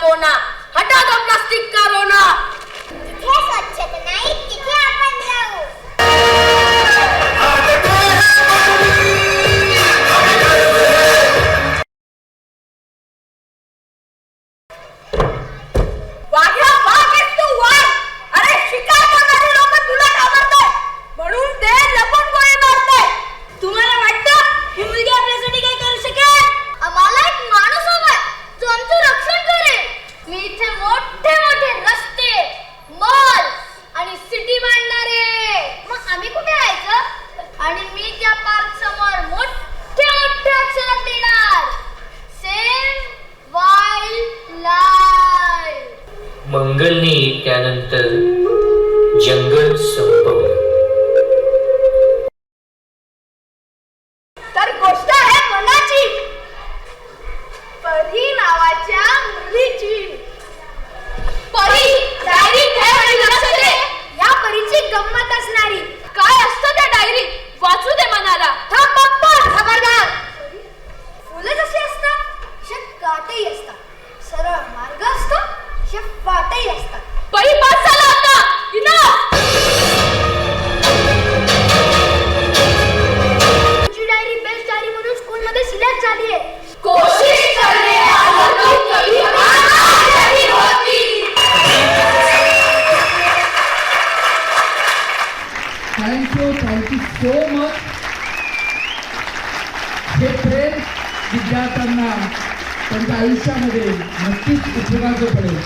कोना, हटा दो प्लास्टिक का रोना. जिथे स्वच्छता नाही तिथे आपण जाऊ. वाघ्या वाघ आहेस तू वाघ. अरे शिकार करणारे लोक तुला घाबरतात म्हणून ते लपून गोळी मारतात. तुम्हाला वाटतं ही मुलगी आपल्यासाठी काही करू शकेल? आम्हाला एक माणूस हवाय जो आमचं रक्षण करेल. मी इथे मोठे मोठे रस्ते, मॉल आणि सिटी बांधणार आहे. मग आम्ही कुठे राहायचं? आणि मी त्या पार्क समोर मोठ्या मोठ्या अक्षरात लिहिणार, सेव्ह वाईल्ड लाईफ. मंगलने त्यानंतर जंगल संपवलं. तर गोष्ट आहे मनाची, परी नावाच्या मुलीची. परी डायरी ठेव आणि लक्ष दे. या परीची गंमत असणारी. काय असतं त्या डायरीत? वाचू दे मनाला. थांब बघ खबरदार. फुलं जशी असतात तसे काटेही असतात. सरळ मार्ग असतो तसे वाटही असतात. परी पास झाला आता. तुझी डायरी बेस्ट डायरी म्हणून स्कूलमध्ये सिलेक्ट झाली आहे. कोशिश करने वालों की कभी हार नहीं होती. Thank you so much. हे प्रेम विद्यार्थ्यांना त्यांच्या आयुष्यामध्ये नक्कीच उपयोगाचं पडेल.